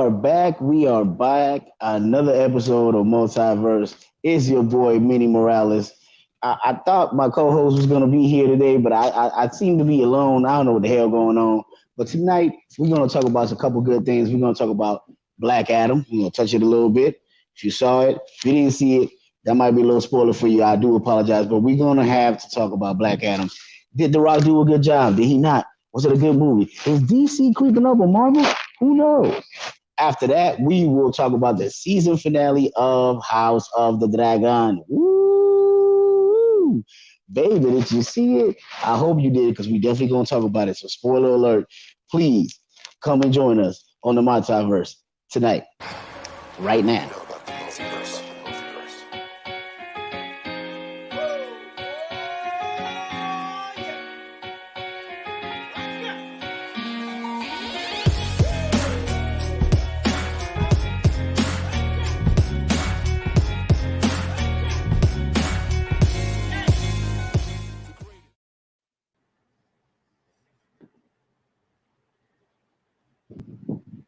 are back. We are back. Another episode of Multiverse. It's your boy, Minnie Morales. I thought my co-host was going to be here today, but I seem to be alone. I don't know what the hell going on. But tonight, we're going to talk about a couple good things. We're going to talk about Black Adam. We're going to touch it a little bit. If you saw it, if you didn't see it, that might be a little spoiler for you. I do apologize, but we're going to have to talk about Black Adam. Did The Rock do a good job? Did he not? Was it a good movie? Is DC creeping up on Marvel? Who knows? After that, we will talk about the season finale of House of the Dragon. Woo! Baby, did you see it? I hope you did, because we definitely going to talk about it. So spoiler alert, please come and join us on the Multiverse tonight, right now.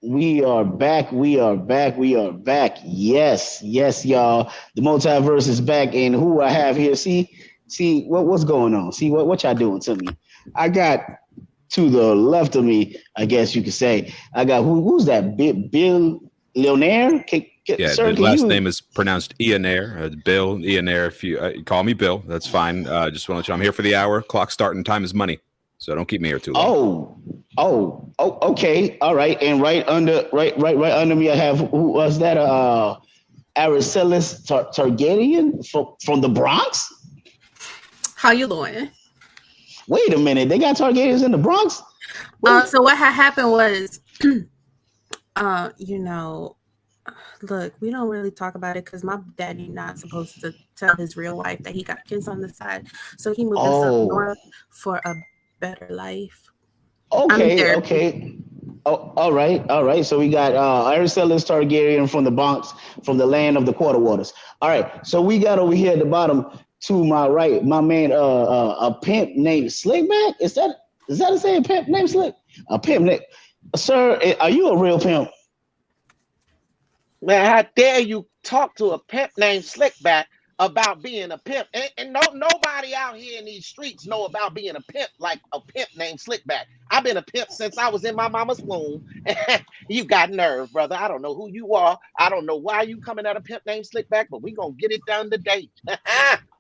We are back. We are back. We are back. Yes, y'all. The Multiverse is back, and who I have here? See what's going on. See what y'all doing to me. I got to the left of me, I guess you could say. I got who's that? Bill Leonaire? Yeah, sir, the last name is pronounced Ionaire. Bill Ionaire. If you call me Bill, that's fine. Just want to let you know I'm here for the hour. Clock starting time is money, so don't keep me here too long. Oh, okay, all right. And right under me, I have, who was that? Araceli Targaryen from the Bronx. How you doing? Wait a minute, they got Targaryens in the Bronx. So what had happened was, look, we don't really talk about it because my daddy not supposed to tell his real wife that he got kids on the side, so he moved us up north for a better life. Okay. Oh, all right. So we got Araceli Targaryen from the Bronx, from the land of the Quarter Waters. All right. So we got over here at the bottom to my right, my man, a pimp named Slickback. Is that a saying? Pimp named Slick? A pimp named, sir? Are you a real pimp? Man, how dare you talk to a pimp named Slickback about being a pimp? And nobody out here in these streets know about being a pimp like a pimp named Slickback. I've been a pimp since I was in my mama's womb. You got nerve, brother. I don't know who you are. I don't know why you coming at a pimp named Slickback, but we gonna get it done today.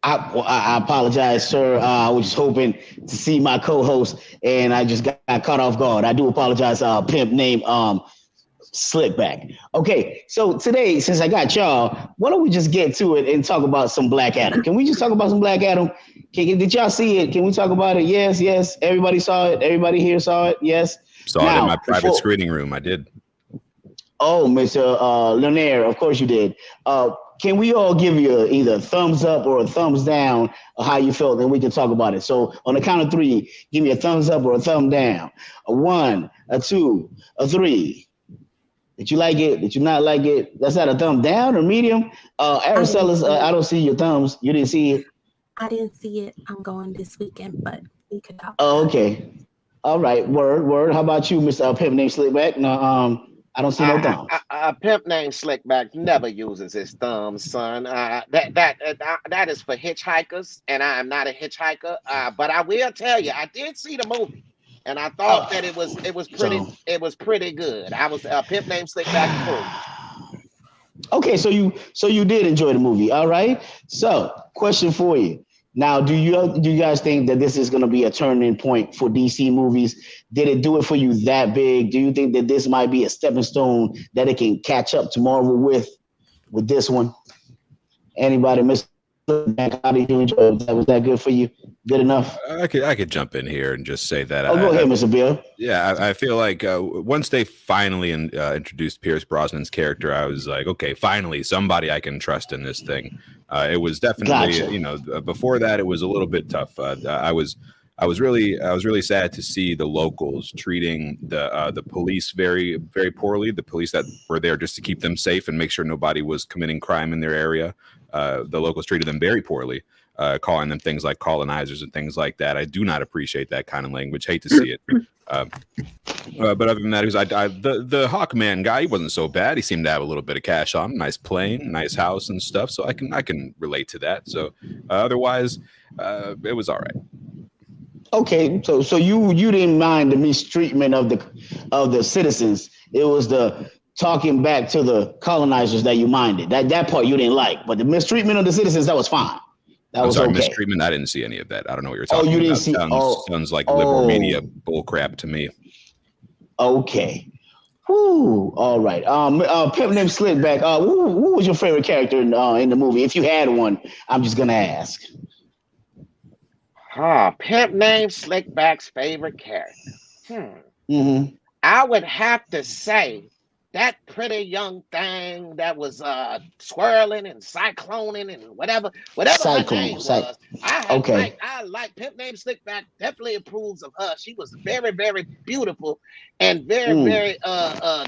I apologize, sir. I was just hoping to see my co-host, and I just got caught off guard. I do apologize. Pimp named Slickback. Okay, so today, since I got y'all, why don't we just get to it and talk about some Black Adam? Can we just talk about some Black Adam? Did y'all see it? Can we talk about it? Yes. Everybody saw it. Everybody here saw it. Yes. Saw it in my private screening room. I did. Oh, Mr. Leonaire, of course you did. Can we all give you either a thumbs up or a thumbs down of how you felt, and we can talk about it? So on the count of three, give me a thumbs up or a thumb down. A 1, a 2, a 3. Did you like it? Did you not like it? That's not a thumb down or medium? Araceli, I don't see your thumbs. You didn't see it? I didn't see it. I'm going this weekend, but we could talk. Oh, okay. All right. Word. How about you, Mr. Pimp named Slickback? No, I don't see no thumbs. A pimp named Slickback never uses his thumbs, son. That is for hitchhikers, and I am not a hitchhiker. But I will tell you, I did see the movie, and I thought that it was pretty good. I was a pimp named Slickback. Okay, so you did enjoy the movie. All right. So, question for you. Now, do you guys think that this is going to be a turning point for DC movies? Did it do it for you that big? Do you think that this might be a stepping stone that it can catch up to Marvel with this one? Anybody, Mr. How did you enjoy it? Was that good for you? Good enough? I could jump in here and just say that. Go ahead, Mr. Bill. Yeah, I feel like once they finally introduced Pierce Brosnan's character, I was like, okay, finally somebody I can trust in this thing. It was definitely, before that it was a little bit tough. I was really sad to see the locals treating the police very, very poorly. The police that were there just to keep them safe and make sure nobody was committing crime in their area. The locals treated them very poorly, calling them things like colonizers and things like that. I do not appreciate that kind of language. Hate to see it. But other than that, the Hawkman guy, he wasn't so bad. He seemed to have a little bit of cash on him, nice plane, nice house and stuff. So I can relate to that. So otherwise, it was all right. Okay, so you didn't mind the mistreatment of the citizens. It was the talking back to the colonizers that you minded. That part you didn't like, but the mistreatment of the citizens, that was fine. I'm sorry, mistreatment. I didn't see any of that. I don't know what you're talking you didn't about. See? Sounds like liberal media bullcrap to me. Okay. Woo. All right. Pimp named Slickback. Who was your favorite character in the movie? If you had one, I'm just gonna ask. Pimp named Slickback's favorite character. Mm-hmm. I would have to say that pretty young thing that was swirling and cycloning and whatever her name was. I like Pimp named Slickback. Definitely approves of her. She was very, very beautiful and very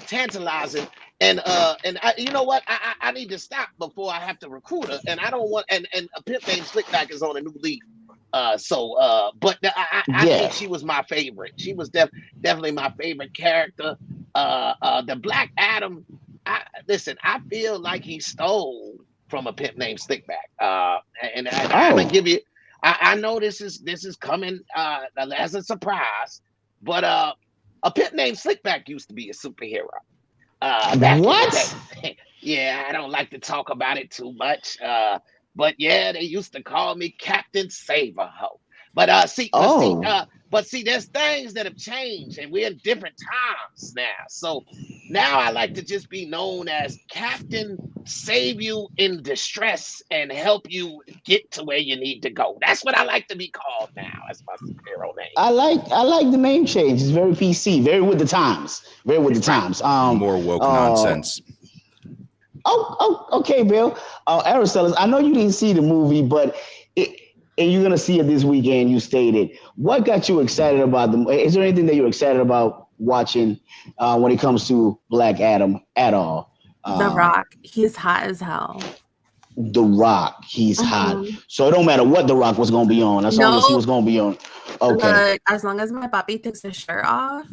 tantalizing. And you know what? I need to stop before I have to recruit her. And I don't want and a Pimp named Slickback is on a new league. But I think she was my favorite. She was definitely my favorite character. The Black Adam. I feel like he stole from a Pimp named Slickback. I'm gonna give you. I know this is coming as a surprise, but a Pimp named Slickback used to be a superhero. What? Yeah, I don't like to talk about it too much. But yeah, they used to call me Captain Save-A-Ho. But see, there's things that have changed, and we're in different times now. So now I like to just be known as Captain Save You in Distress and help you get to where you need to go. That's what I like to be called now. That's my superhero name. I like the name change. It's very PC, very with the times. Very with the times. More woke nonsense. Okay, Bill. Aristotle, I know you didn't see the movie, but and you're gonna see it this weekend. You stated. What got you excited about them? Is there anything that you're excited about watching when it comes to Black Adam at all? The Rock, he's hot as hell. The Rock, he's hot. So it don't matter what The Rock was gonna be on, as long as he was gonna be on. Okay. As long as my papi takes his shirt off.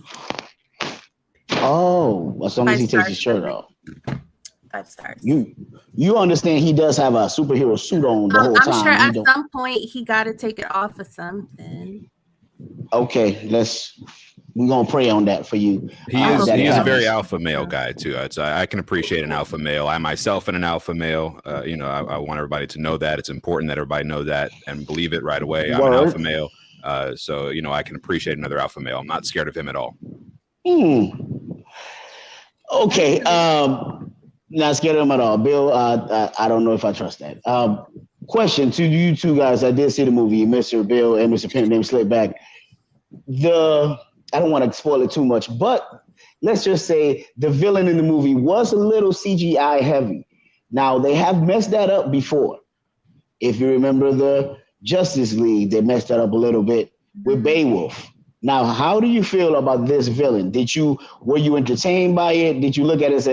Oh, as long as he takes his shirt off. 5 stars. You understand he does have a superhero suit on the whole time. I'm sure at some point he got to take it off of something. Okay, we're gonna pray on that for you. He is a very alpha male guy too. I can appreciate an alpha male. I myself am an alpha male. I want everybody to know that. It's important that everybody know that and believe it right away. I'm an alpha male. So I can appreciate another alpha male. I'm not scared of him at all. Okay. Not scared of him at all. Bill, I don't know if I trust that. Question to you two guys. I did see the movie, Mr. Bill and Mr. Pimp named Slickback. I don't want to spoil it too much, but let's just say the villain in the movie was a little CGI heavy. Now, they have messed that up before. If you remember the Justice League, they messed that up a little bit with Beowulf. Now, how do you feel about this villain? Were you entertained by it? Did you look at it and say,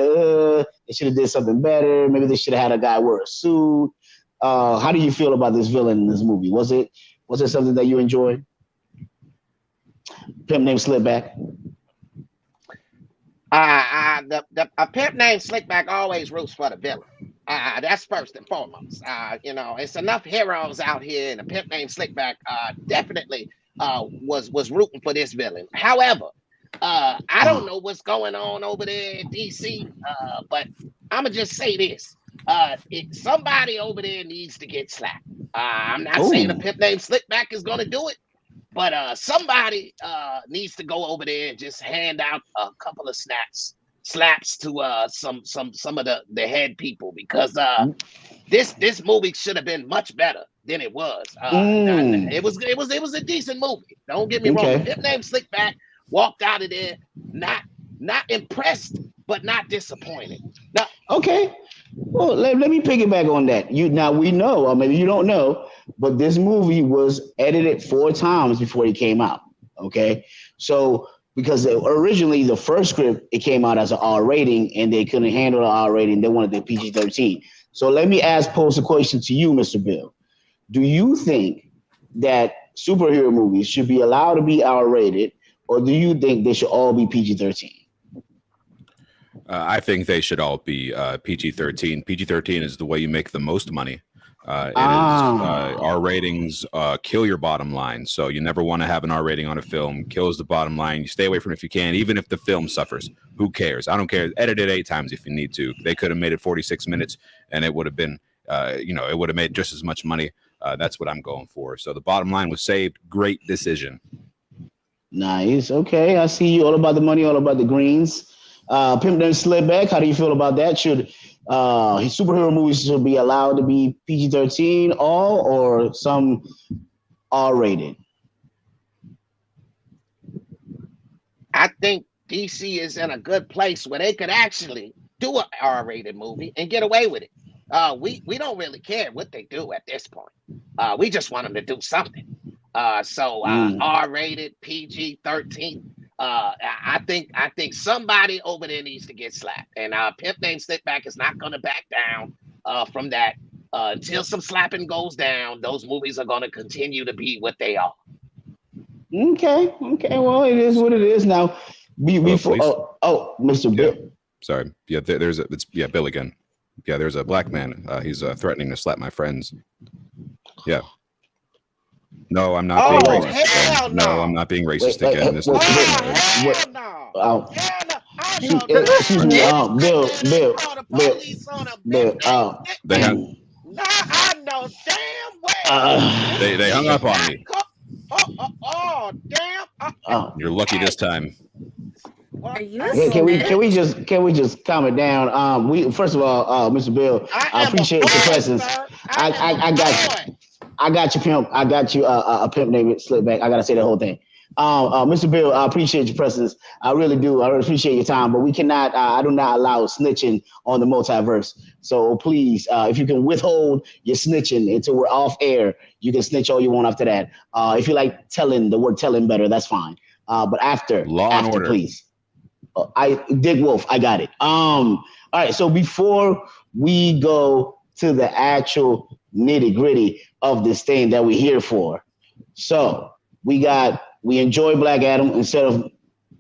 they should have did something better? Maybe they should have had a guy wear a suit. How do you feel about this villain in this movie? Was it something that you enjoyed? Pimp named Slickback. A pimp named Slickback always roots for the villain. That's first and foremost. It's enough heroes out here, and a pimp named Slickback definitely was rooting for this villain. However, I don't know what's going on over there in DC, but I'm gonna just say this: somebody over there needs to get slapped. I'm not saying a pimp named Slickback is gonna do it, but somebody needs to go over there and just hand out a couple of slaps to some of the head people, because this movie should have been much better than it was. It was a decent movie. Don't get me wrong. Pimp named Slickback walked out of there not impressed, but not disappointed. Now, okay. Well, let me piggyback on that. Now we know, or maybe you don't know, but this movie was edited 4 times before it came out. Okay, so because originally the first script, it came out as an R rating, and they couldn't handle the R rating. They wanted the PG-13. So let me pose a question to you, Mr. Bill. Do you think that superhero movies should be allowed to be R rated, or do you think they should all be PG-13? I think they should all be PG-13. PG-13 is the way you make the most money. R ratings kill your bottom line. So you never want to have an R rating on a film. Kills the bottom line. You stay away from it if you can, even if the film suffers. Who cares? I don't care. Edit it 8 times if you need to. They could have made it 46 minutes and it would have been, it would have made just as much money. That's what I'm going for. So the bottom line was saved. Great decision. Nice. Okay. I see you all about the money, all about the greens. Pimp Them Slipback, how do you feel about that? Should superhero movies should be allowed to be PG-13 all or some R-rated? I think DC is in a good place where they could actually do an R-rated movie and get away with it. We don't really care what they do at this point. We just want them to do something. R-rated, PG-13. I think somebody over there needs to get slapped, and Pimp Named Slipback is not going to back down from that until some slapping goes down. Those movies are going to continue to be what they are. Okay. Well, it is what it is now. Mr. Bill. Yeah. Sorry. Yeah, it's Bill again. Yeah, there's a black man. He's threatening to slap my friends. Yeah. No, I'm not being racist. No, I'm not being racist again. Excuse me, Bill. I know damn well. They hung up on me. Damn. You're lucky this time. Can we just calm it down? We first of all, Mr. Bill, I appreciate your presence. I got you, pimp. I got you a pimp named Slipback. I gotta say the whole thing. Mr. Bill, I appreciate your presence. I really do. I really appreciate your time, but we cannot. I do not allow snitching on the multiverse. So please, if you can withhold your snitching until we're off air, you can snitch all you want after that. If you like telling the word telling better, that's fine. But after and order, please. Dick Wolf, I got it. All right. So before we go to the actual nitty gritty of this thing that we're here for, so we enjoy Black Adam instead of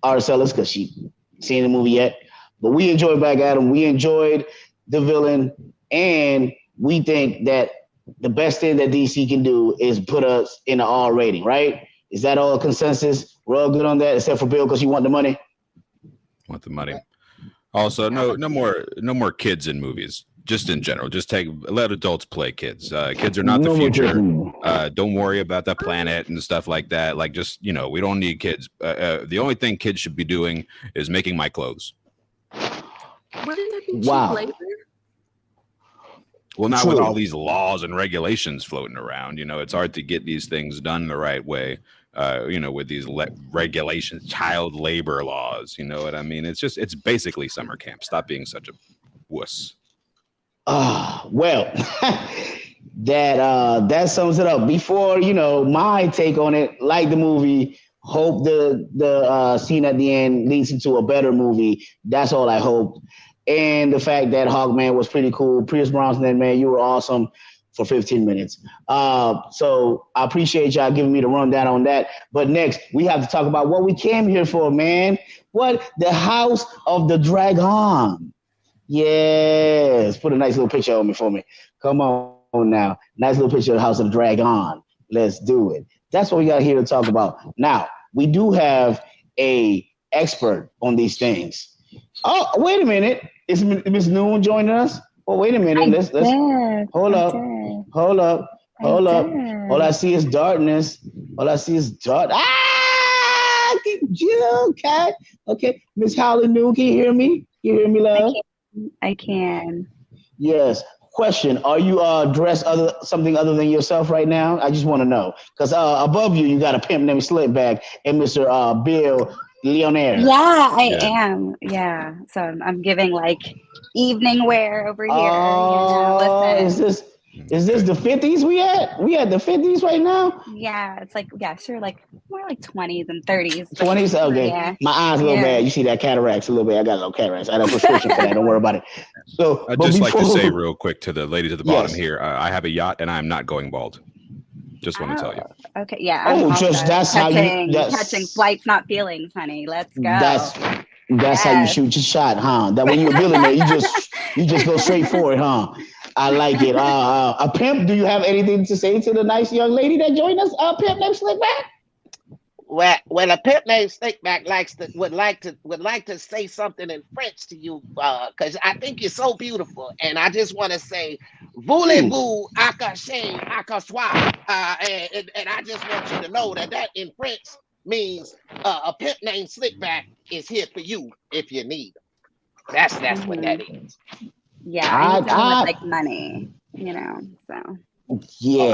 Araceli because she seen the movie yet, but we enjoyed Black Adam. We enjoyed the villain, and we think that the best thing that DC can do is put us in an R rating. Right? Is that all consensus? We're all good on that, except for Bill because you want the money. Want the money. Also, no more kids in movies. Just in general, let adults play kids. Kids are not the future. Don't worry about the planet and stuff like that. Like, just, we don't need kids. The only thing kids should be doing is making my clothes. Wouldn't that be cheap labor? Well, not with all these laws and regulations floating around. It's hard to get these things done the right way. With these regulations, child labor laws. You know what I mean? It's basically summer camp. Stop being such a wuss. Well, that sums it up. Before my take on it, like the movie, hope the scene at the end leads into a better movie. That's all I hope. And the fact that Hawkman was pretty cool. Pierce Brosnan, man, you were awesome for 15 minutes. So I appreciate y'all giving me the rundown on that. But next, we have to talk about what we came here for, man. The House of the Dragon. Yes, put a nice little picture on me for me. Come on now. Nice little picture of the House of the Dragon. Let's do it. That's what we got here to talk about. Now, we do have a expert on these things. Oh, wait a minute. Is Miss Noon joining us? Well, wait a minute. Let's hold up. All I see is darkness. Okay. Miss Howland Noon, can you hear me? You hear me, love? I can. Yes. Question: are you dressed something other than yourself right now? I just want to know because above you got a pimp named Slipback and Mr. Bill Leonaire. Yeah, I am. Yeah, so I'm giving like evening wear over here. Listen. Is this the 50s we at? We at the 50s right now? Yeah, it's like like more like 20s and 30s. 20s? Okay. Yeah. My eyes a little bad. You see that cataracts a little bit. I got a little cataracts. I had a prescription for that. Don't worry about it. So I'd just like to say real quick to the lady to the bottom here, I have a yacht and I'm not going bald. Just want to tell you. Okay, yeah. I'm also just that's how you catching flights, not feelings, honey. Let's go. That's how you shoot your shot, huh? That when you're a billionaire, you just go straight for it, huh? I like it. A pimp, do you have anything to say to the nice young lady that joined us? Pimp named Slickback? Well, a pimp named Slickback would like to say something in French to you, because I think you're so beautiful, and I just want to say, voulez-vous accoucher à soi, and I just want you to know that in French means a pimp named Slickback is here for you if you need him. That's what that is. Yeah, I need someone with like money, so. Yeah,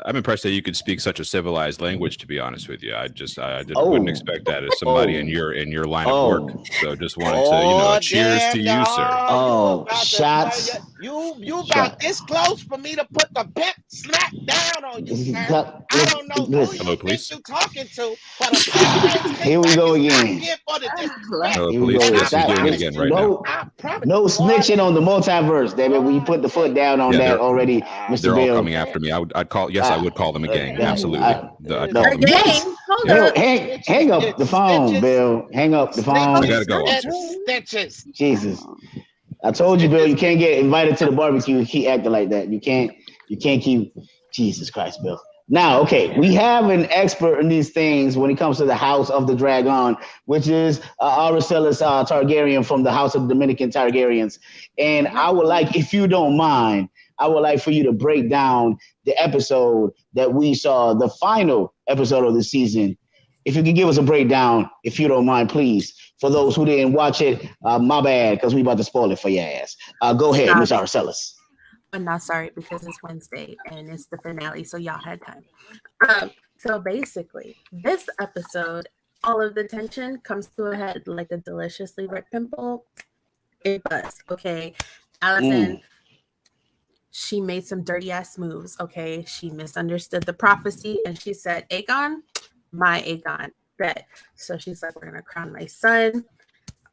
I'm impressed that you could speak such a civilized language. To be honest with you, I wouldn't expect that as somebody in your line of work. So just wanted to cheers to you, sir. Shots. You got this close for me to put the pimp smack down on you, sir. I don't know who you think you're talking to, but a pimp here we go again. Hello, police. Yes, he's doing it again right now. No snitching on the multiverse, David. When you put the foot down on that already. They're all coming after me. I would call them a gang. Absolutely. Hang up the phone, Bill. Hang up the phone. I gotta go. Jesus. I told you, Bill, you can't get invited to the barbecue and keep acting like that. You can't keep Jesus Christ, Bill. Now, okay, we have an expert in these things when it comes to the House of the Dragon, which is Aracelis Targaryen from the House of Dominican Targaryens. And I would like, if you don't mind, I would like for you to break down the episode that we saw, the final episode of the season. If you could give us a breakdown, if you don't mind, please. For those who didn't watch it, my bad, because we about to spoil it for your ass. Go ahead, Miss Aracelis. I'm not sorry because it's Wednesday and it's the finale, so y'all had time. So basically, this episode, all of the tension comes to a head like a deliciously red pimple. It busts, okay? Allison... She made some dirty ass moves. Okay. She misunderstood the prophecy and she said, Aegon, my Aegon. Bet. So she's like, we're going to crown my son.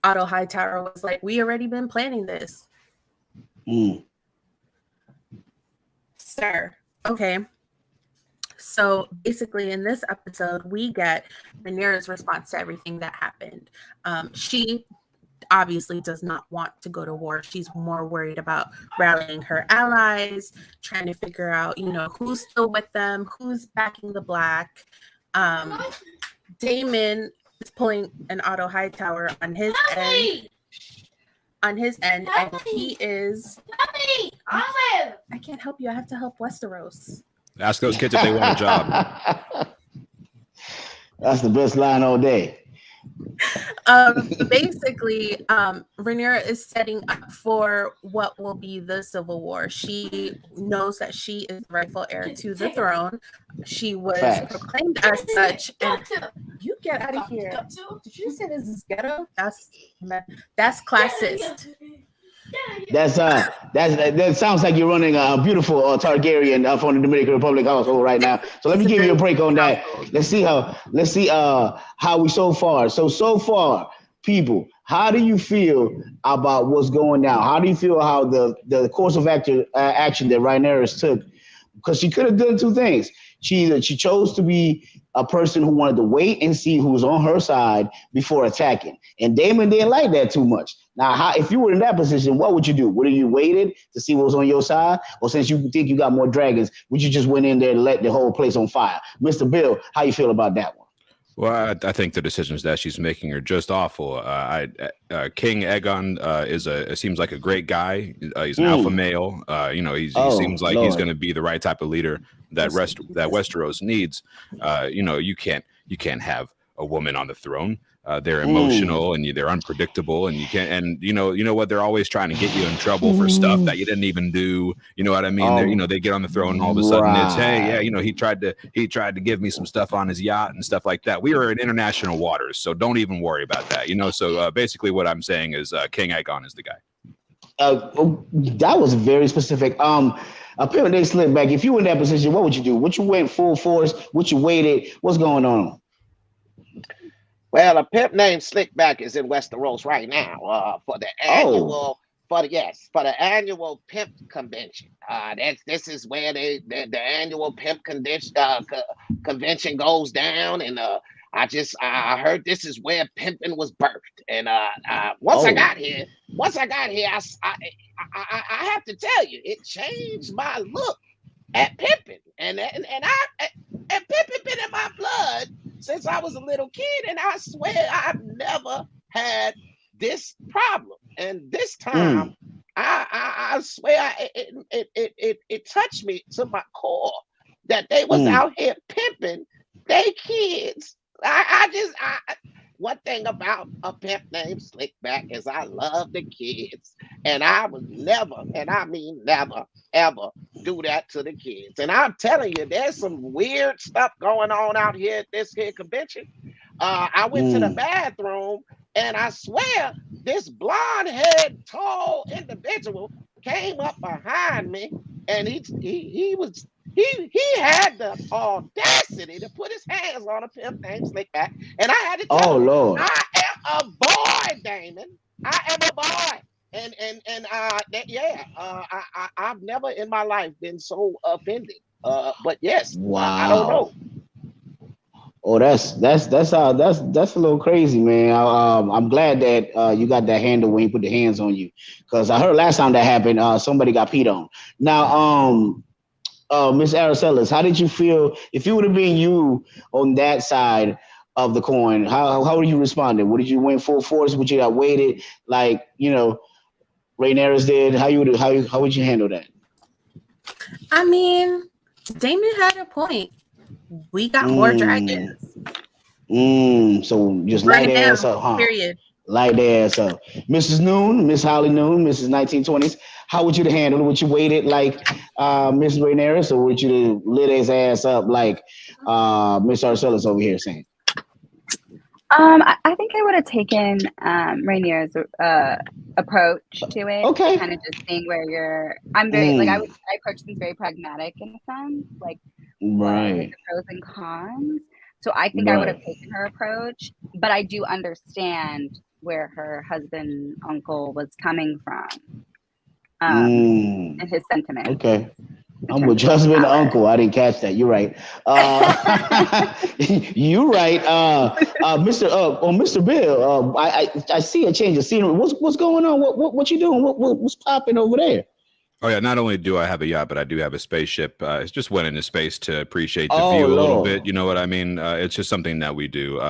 Otto Hightower was like, we already been planning this. Sir. Okay. So basically in this episode, we get Rhaenyra's response to everything that happened. She obviously does not want to go to war. She's more worried about rallying her allies, trying to figure out, who's still with them, who's backing the Black. Daemon is pulling an Otto Hightower on his end. And he is Olive. I can't help you. I have to help Westeros. Ask those kids if they want a job. That's the best line all day. Basically, Rhaenyra is setting up for what will be the Civil War. She knows that she is the rightful heir to the throne. She was proclaimed as such. And you get out of here. Did you say this is ghetto? That's classist. That sounds like you're running a beautiful Targaryen from the Dominican Republic household right now. So let me give you a break on that. Let's see how we so far, people. How do you feel about what's going down? How do you feel how the course of action that Rhaenyra took? Because she could have done two things. She chose to be a person who wanted to wait and see who was on her side before attacking. And Daemon didn't like that too much. Now, if you were in that position, what would you do? Would you waited to see what was on your side? Or since you think you got more dragons, would you just went in there and let the whole place on fire? Mr. Bill, how you feel about that one? Well, I think the decisions that she's making are just awful. King Aegon seems like a great guy. He's an alpha male. He seems like he's going to be the right type of leader that Westeros needs. You can't have a woman on the throne. They're emotional and they're unpredictable, and you can't. And you know what? They're always trying to get you in trouble for stuff that you didn't even do. You know what I mean? They get on the throne, and all of a sudden it's, hey, yeah, he tried to give me some stuff on his yacht and stuff like that. We are in international waters, so don't even worry about that. So basically, what I'm saying is, King Aegon is the guy. That was very specific. Apparently they slipped back. If you were in that position, what would you do? Would you went full force? Would you waited? What's going on? Well, a pimp named Slickback is in Westeros right now for the annual for the annual pimp convention. This is where the annual pimp convention goes down, and I heard this is where pimping was birthed. And once I got here, I have to tell you, it changed my look at pimping, and pimping been in my blood since I was a little kid, and I swear I've never had this problem. And this time, I swear it touched me to my core that they was out here pimping they kids. One thing about a pimp named Slickback is I love the kids, and I would never, and I mean never, ever do that to the kids. And I'm telling you, there's some weird stuff going on out here at this here convention. I went to the bathroom, and I swear this blonde-haired, tall individual came up behind me, and he had the audacity to put his hands on a pimp named Slickback, and I had to tell him, Lord, I am a boy, Damon. I am a boy, I've never in my life been so offended. But yes, wow. I don't know. Oh, that's a little crazy, man. I'm glad that you got that handle when he put the hands on you, because I heard last time that happened, somebody got peed on. Now, Miss Aracelis, how did you feel if it would have been you on that side of the coin? How would you respond? Would you went full force? Would you have waited like Rhaenyra did? How would you handle that? I mean, Damon had a point. We got more dragons. So just light their ass up, huh? Period. Light their ass up. Mrs. Noon, Miss Holly Noon, Mrs. 1920s. How would you handle it? Would you wait it like Miss Rhaenyra, or would you lit his ass up like Miss Arcelis over here saying? I think I would have taken Rhaenyra's approach to it. Okay. Kind of just seeing where you're. I'm very I approach things very pragmatic in a sense, like right. The pros and cons. So I think I would have taken her approach, but I do understand where her husband uncle was coming from, and his sentiment. Okay. I'm with your husband uncle. I didn't catch that. You're right. You're right. Mr. Bill, I see a change of scenery. What's going on? What you doing? What's popping over there? Oh yeah, not only do I have a yacht, but I do have a spaceship. It's just went into space to appreciate the view a little bit. You know what I mean? It's just something that we do.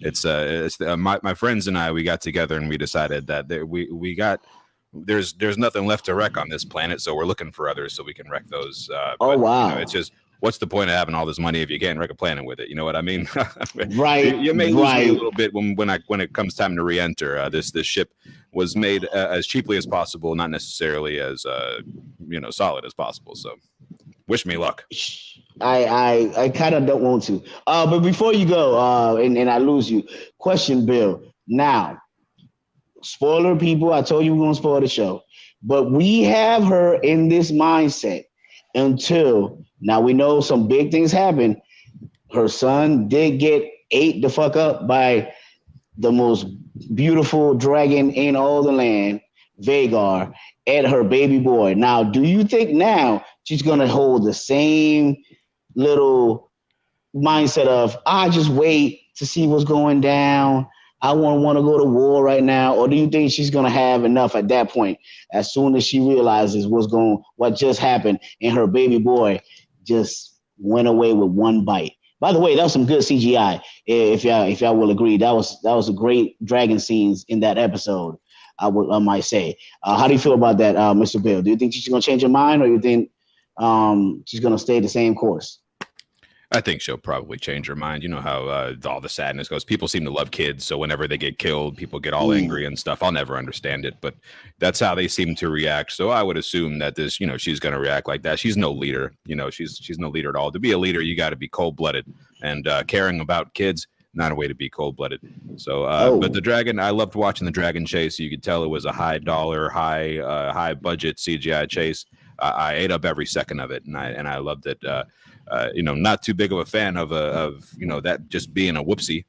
My friends and I, we got together and we decided that there's nothing left to wreck on this planet, so we're looking for others so we can wreck those. Wow! It's just, what's the point of having all this money if you can't wreck a planet with it? You know what I mean? Right. You may lose me a little bit when it comes time to re-enter. This ship was made as cheaply as possible, not necessarily as solid as possible. So, wish me luck. I kind of don't want to. But before you go, and I lose you, question, Bill. Now, spoiler, people. I told you we're gonna spoil the show, but we have her in this mindset until now. We know some big things happen. Her son did get ate the fuck up by the most beautiful dragon in all the land, Vhagar, and her baby boy. Now, do you think now she's gonna hold the same little mindset of I just wait to see what's going down? I want to go to war right now, or do you think she's gonna have enough at that point? As soon as she realizes what just happened, and her baby boy just went away with one bite. By the way, that was some good CGI. If y'all will agree, that was a great dragon scenes in that episode. I might say. How do you feel about that, Mr. Bill? Do you think she's gonna change her mind, or you think she's gonna stay the same course? I think she'll probably change her mind. You know how all the sadness goes. People seem to love kids, so whenever they get killed, people get all angry and stuff. I'll never understand it, but that's how they seem to react. So I would assume that she's going to react like that. She's no leader. She's no leader at all. To be a leader, you got to be cold-blooded, and caring about kids, not a way to be cold-blooded. So, but the dragon, I loved watching the dragon chase. You could tell it was a high dollar, high budget CGI chase. I ate up every second of it, and I loved it. Not too big of a fan of that just being a whoopsie.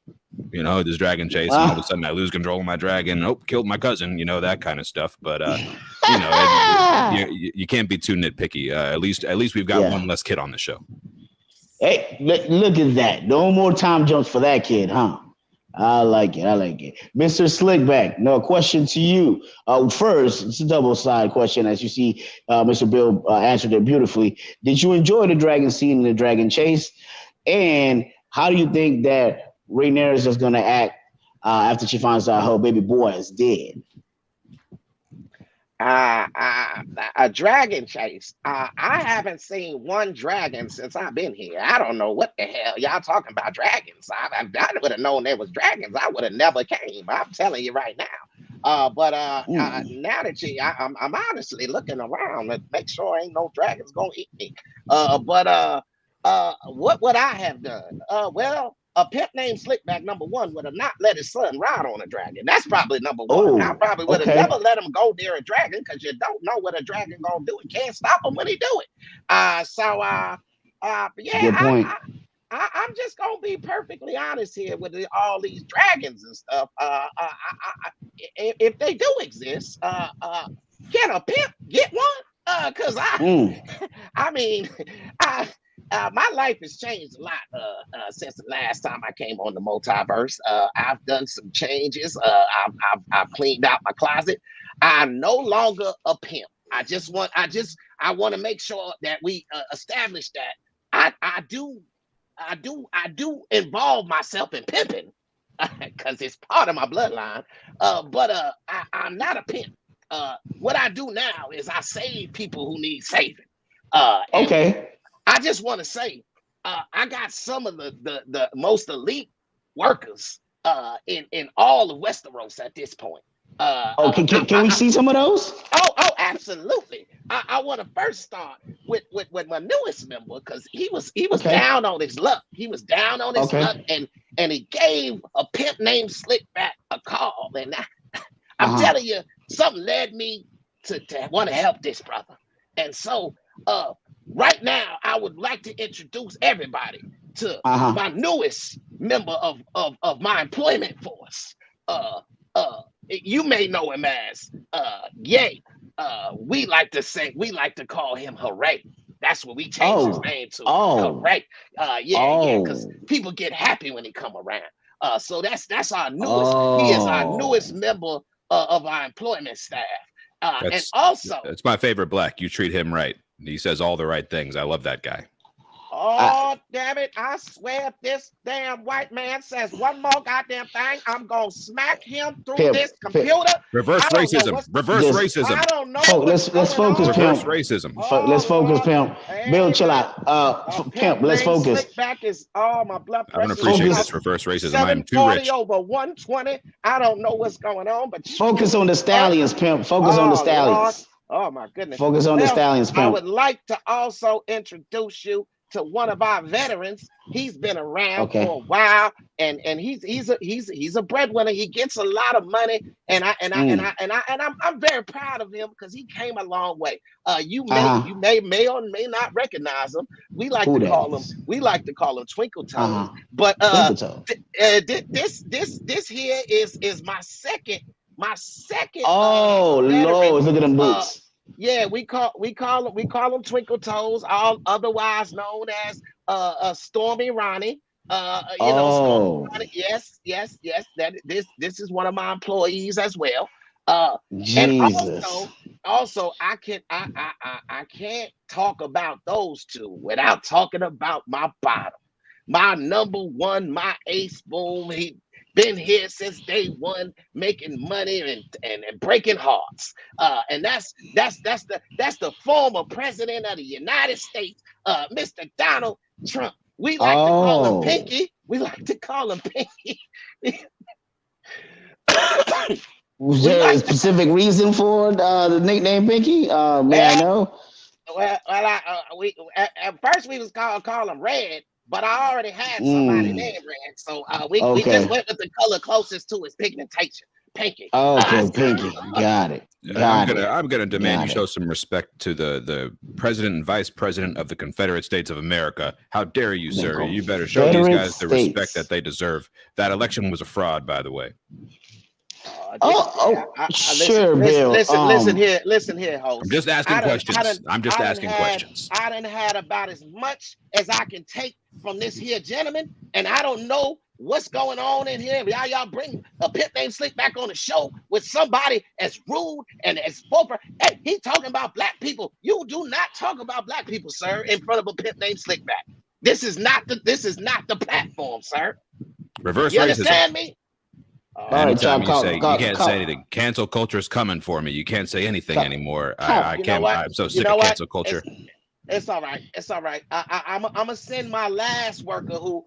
This dragon chase, and all of a sudden I lose control of my dragon. Oh, killed my cousin. That kind of stuff. But you can't be too nitpicky. At least we've got one less kid on the show. Hey, look at that! No more time jumps for that kid, huh? I like it. Mr. Slickback, no question to you. First, it's a double-sided question. As you see, Mr. Bill answered it beautifully. Did you enjoy the dragon scene and the dragon chase? And how do you think that Rhaenyra is going to act after she finds out her baby boy is dead? A dragon chase. I haven't seen one dragon since I've been here. I don't know what the hell y'all talking about dragons. I would have known there was dragons. I would have never came. I'm telling you right now. But now that I'm honestly looking around to make sure ain't no dragons gonna eat me. But what would I have done? Well, a pimp named Slickback, number one, would have not let his son ride on a dragon. That's probably number one. I probably would have never let him go near a dragon because you don't know what a dragon gonna do. You can't stop him when he do it. Good point. I'm just gonna be perfectly honest here with all these dragons and stuff. If they do exist, can a pimp get one? Because my life has changed a lot since the last time I came on the multiverse. I've done some changes. I've cleaned out my closet. I'm no longer a pimp. I want to make sure that we establish that I do involve myself in pimping because it's part of my bloodline. But I'm not a pimp. What I do now is I save people who need saving. Okay. I just want to say, I got some of the most elite workers in all of Westeros at this point. Can we see some of those? Oh, absolutely. I want to first start with my newest member because he was down on his luck. He was down on his luck, and he gave a pimp named Slickback a call. And I'm telling you, something led me to want to help this brother. And so, right now, I would like to introduce everybody to my newest member of my employment force. You may know him as Ye. We like to call him Hooray. That's what we changed his name to. Hooray. Because people get happy when he come around. So that's our newest. He is our newest member of our employment staff. And also, it's my favorite Black. You treat him right. He says all the right things. I love that guy. Damn it. I swear if this damn white man says one more goddamn thing, I'm going to smack him through this computer. Reverse racism. I don't know. Let's focus, Pimp. Reverse racism. Let's focus, Pimp. Bill, chill out. Pimp, let's focus. Slickback is, my blood pressure. I don't appreciate this reverse racism. I'm too rich. over 120. I don't know what's going on, but focus on the stallions, Pimp. Focus on the stallions. Lord. Oh, my goodness. Focus on the stallions, Pimp. I would like to also introduce you to one of our veterans. He's been around for a while, and he's a breadwinner. He gets a lot of money, and I'm very proud of him because he came a long way. You may or may not recognize him. We like to call him Twinkle Toes. But this here is my second. Oh Lord, look at them boots. Yeah, we call him Twinkle Toes, all otherwise known as Stormy Ronnie. Stormy Ronnie. Yes. That this is one of my employees as well. And also I can't talk about those two without talking about my bottom, my number one, my ace boom. He been here since day one, making money and breaking hearts. And that's the former president of the United States, Mr. Donald Trump. We like to call him Pinky. Was there a specific reason for the nickname Pinky? May I know? Well, at first we was call him Red. But I already had somebody named Red, so we just went with the color closest to his pigmentation. Pinky. Okay, Pinky. Got it. I'm gonna demand you show some respect to the president and vice president of the Confederate States of America. How dare you, sir? You better show these guys the respect that they deserve. That election was a fraud, by the way. Sure, Bill. Listen here, host. I'm just asking questions. I'm just asking questions. I done had about as much as I can take from this here gentleman, and I don't know what's going on in here. Y'all bring a pimp named Slick back on the show with somebody as rude and as vulgar. Hey, he talking about black people. You do not talk about black people, sir, in front of a pimp named Slickback. This is not the platform, sir. Reverse you racism. Understand me? Anytime you can't say anything. Cancel culture is coming for me. You can't say anything anymore. I can't. I'm so sick of cancel culture. It's all right. It's all right. I'm gonna send my last worker who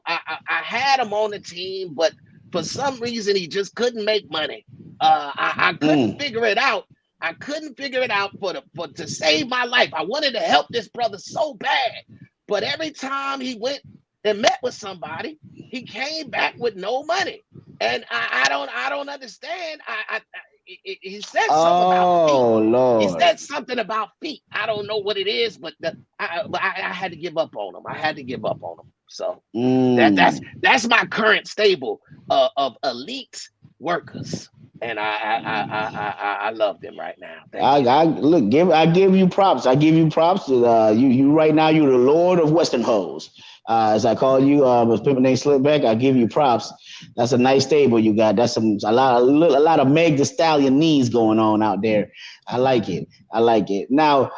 I had him on the team, but for some reason he just couldn't make money. I couldn't figure it out. I couldn't figure it out for to save my life. I wanted to help this brother so bad, but every time he went and met with somebody, he came back with no money, and I don't understand. He said something about feet. Lord. He said something about feet. I don't know what it is, but I had to give up on him. So that's my current stable of elite workers, and I love them right now. I give you props. I give you props. You right now, you're the Lord of Western Hoes. As I call you, as people named Slipback, I give you props. That's a nice stable you got. That's a lot of Meg Thee Stallion knees going on out there. I like it. Now,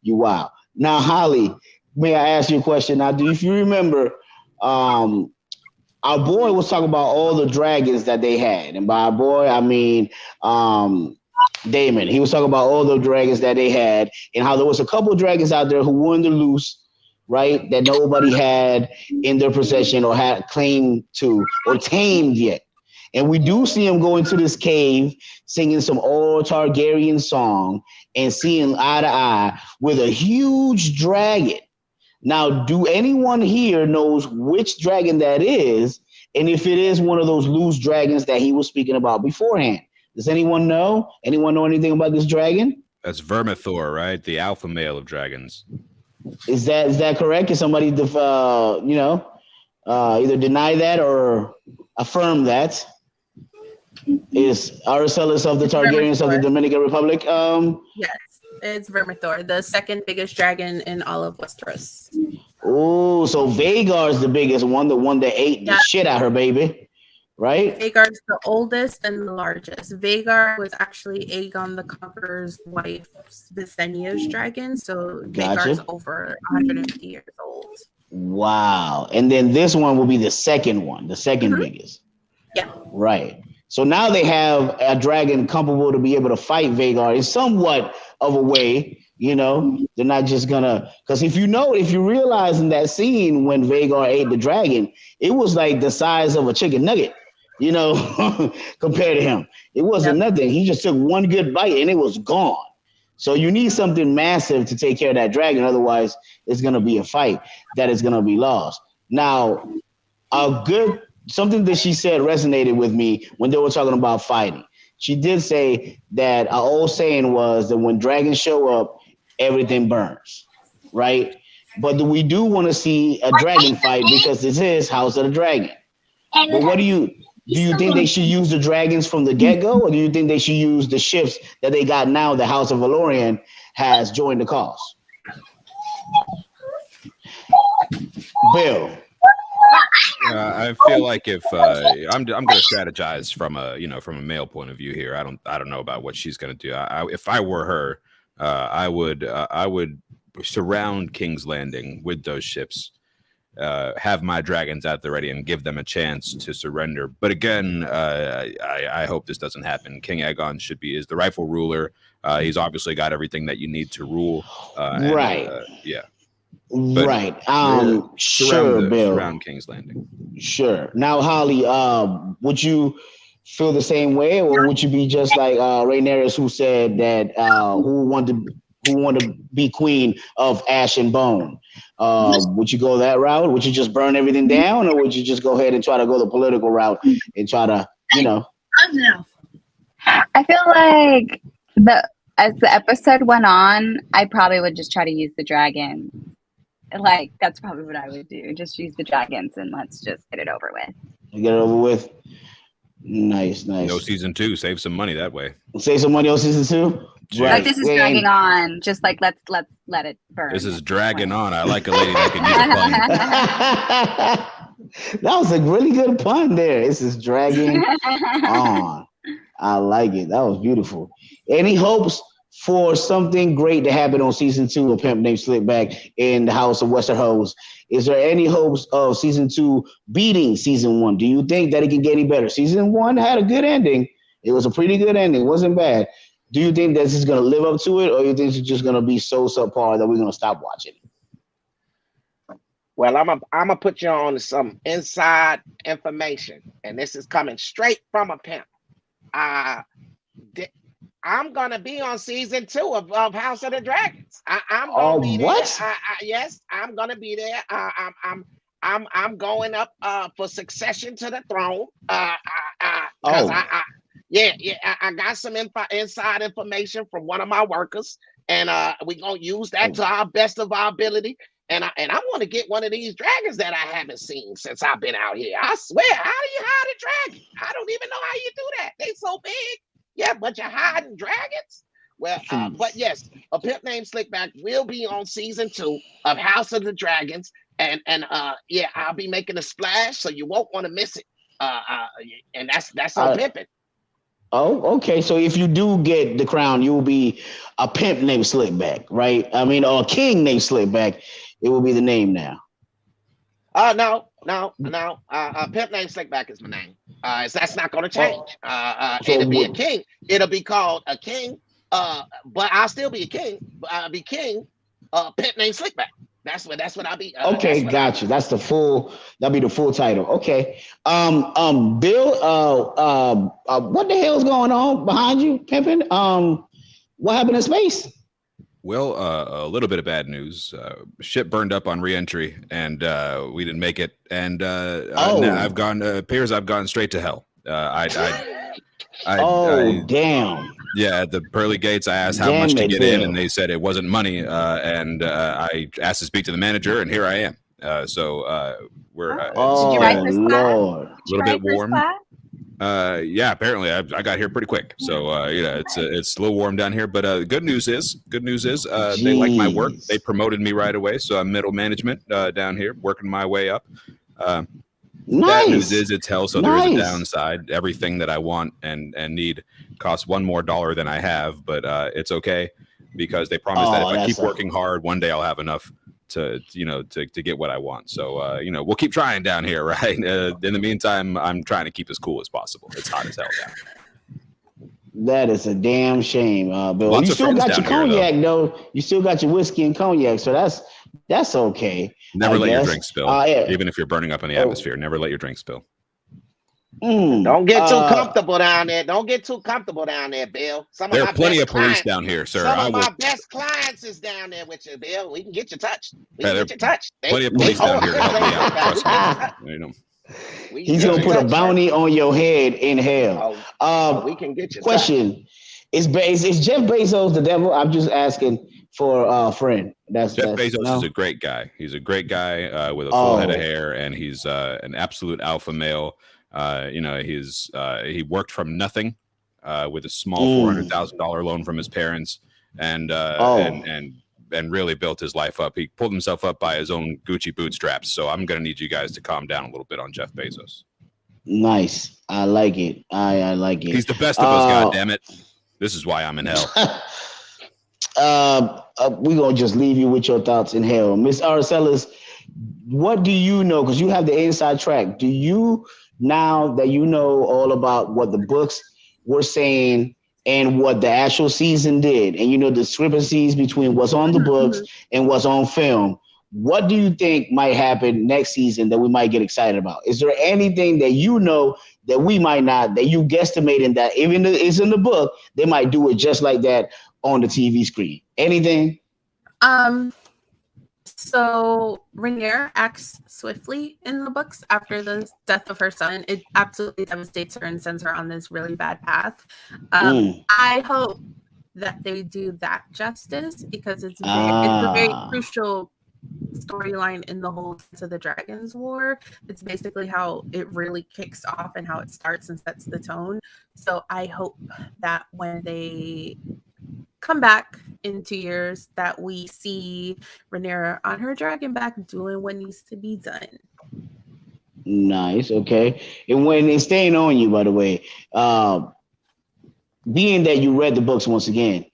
you wow. Now, Holly, may I ask you a question? Now, if you remember, our boy was talking about all the dragons that they had, and by boy I mean Damon. He was talking about all the dragons that they had, and how there was a couple of dragons out there who were in the loose, right, that nobody had in their possession or had claim to or tamed yet. And we do see him go into this cave singing some old Targaryen song and seeing eye to eye with a huge dragon. Now, do anyone here knows which dragon that is, and if it is one of those loose dragons that he was speaking about beforehand? Does anyone know? Anyone know anything about this dragon? That's Vermithor, right? The alpha male of dragons. Is that correct? Can somebody either deny that or affirm that? Is Aracelis of the Targaryens of the Dominican Republic? Yes, it's Vermithor, the second biggest dragon in all of Westeros. Oh, so Vhagar's the biggest one, the one that ate the shit out of her baby, right? Vhagar's the oldest and the largest. Vhagar was actually Aegon the Conqueror's wife, Visenya's dragon. So Vhagar's over 150 years old. Wow. And then this one will be the second one, the second biggest. Yeah. Right. So now they have a dragon comparable to be able to fight Vhagar in somewhat of a way. They're not just gonna, because if you realize in that scene when Vhagar ate the dragon, it was like the size of a chicken nugget, compared to him. It wasn't nothing. He just took one good bite and it was gone. So you need something massive to take care of that dragon. Otherwise, it's gonna be a fight that is gonna be lost. Now, something that she said resonated with me when they were talking about fighting. She did say that an old saying was that when dragons show up, everything burns, right? But we do want to see a dragon fight because this is House of the Dragon. But what do you think they should use the dragons from the get-go, or do you think they should use the ships that they got now the House of Valorian has joined the cause? Bill. I feel like if I'm going to strategize from a male point of view here. I don't know about what she's going to do. If I were her, I would surround King's Landing with those ships, have my dragons at the ready, and give them a chance to surrender. But again, I hope this doesn't happen. King Aegon is the rightful ruler. He's obviously got everything that you need to rule. Right. Yeah. But right. Sure, Bill. Surround King's Landing. Sure. Now, Holly, would you feel the same way, or would you be just like Rhaenyra, who said that who who want to be queen of Ash and Bone. Would you go that route? Would you just burn everything down, or would you just go ahead and try to go the political route and try to, I feel like as the episode went on, I probably would just try to use the dragon. Like, that's probably what I would do. Just use the dragons and let's just get it over with. Get it over with. Nice. No season 2. Save some money that way. Save some money on season 2. Right. Like, this is dragging on. Just like let's let it burn. This is dragging on. I like a lady that can use a pun. That was a really good pun there. This is dragging on. I like it. That was beautiful. Any hopes for something great to happen on season 2 of Pimp Named Slickback in the House of Western Hoes? Is there any hopes of season 2 beating season 1? Do you think that it can get any better? Season 1 had a good ending. It was a pretty good ending. It wasn't bad. Do you think that this is going to live up to it, or you think it's just going to be so subpar that we're going to stop watching it? Well, I'm gonna put you on some inside information, and this is coming straight from a pimp. I'm gonna be on season 2 of House of the Dragons. I'm gonna be there. What? Yes, I'm gonna be there. I'm going up for succession to the throne. I got some inside information from one of my workers, and we're gonna use that to our best of our ability. And I want to get one of these dragons that I haven't seen since I've been out here. I swear, how do you hide a dragon? I don't even know how you do that. They so big. Yeah, but you're hiding dragons. Well, but yes, A Pimp Named Slickback will be on season 2 of House of the Dragons, and I'll be making a splash, so you won't want to miss it. And that's on pimping. Oh, okay. So if you do get the crown, you will be a pimp named Slickback, right? I mean, or a king named Slickback. It will be the name now. No. A Pimp Named Slickback is my name. That's not going to change. It'll be a king. It'll be called a king. But I'll still be a king. I'll be king. Pimp Named Slickback. That's what I'll be. Okay, got you. That'll be the full title. Okay. Bill, what the hell's going on behind you, pimping? What happened in space? Well, a little bit of bad news. Ship burned up on re-entry, and we didn't make it. And I've gone straight to hell. Damn. Yeah, at the pearly gates, I asked how much to get in, and they said it wasn't money. And I asked to speak to the manager, and here I am. We're did you write this Lord. A little bit warm. Yeah, apparently I got here pretty quick. So it's a little warm down here. But good news is they like my work. They promoted me right away, so I'm middle management down here, working my way up. Bad news is it's hell, so there is a downside. Everything that I want and need costs $1 more than I have, but it's okay because they promise that if I keep working hard, one day I'll have enough to get what I want. So we'll keep trying down here, right? In the meantime, I'm trying to keep as cool as possible. It's hot as hell down. That is a damn shame, Bill. You still got your cognac, though. You still got your whiskey and cognac, so that's okay. Never let your drink spill, even if you're burning up in the atmosphere. Never let your drink spill. Don't get too comfortable down there. Don't get too comfortable down there, Bill. There are plenty of police down here, sir. Some of my best clients is down there with you, Bill. We can get you touched. Plenty of police down here to help me out. Trust me. He's gonna put a bounty on your head in hell. We can get you. Question: Is Jeff Bezos the devil? I'm just asking for a friend. Jeff Bezos is a great guy. He's a great guy with a full head of hair, and he's an absolute alpha male. He worked from nothing with a small $400,000 loan from his parents, and really built his life up. He pulled himself up by his own Gucci bootstraps. So I'm going to need you guys to calm down a little bit on Jeff Bezos. Nice. I like it. I like it. He's the best of us, goddammit. This is why I'm in hell. We're going to just leave you with your thoughts in hell. Miss Araceli, what do you know? Because you have the inside track. Do you, now that you know all about what the books were saying and what the actual season did, and you know the discrepancies between what's on the books and what's on film, what do you think might happen next season that we might get excited about? Is there anything that you know that we might not, that you guesstimating that even though it's in the book, they might do it just like that on the TV screen? Anything? So Rhaenyra acts swiftly in the books after the death of her son. It absolutely devastates her and sends her on this really bad path. I hope that they do that justice because it's a very crucial storyline in the whole to the Dragons War. It's basically how it really kicks off and how it starts and sets the tone. So I hope that when they come back in 2 years that we see Rhaenyra on her dragon back doing what needs to be done. Nice. Okay. And when it's staying on you, by the way, being that you read the books once again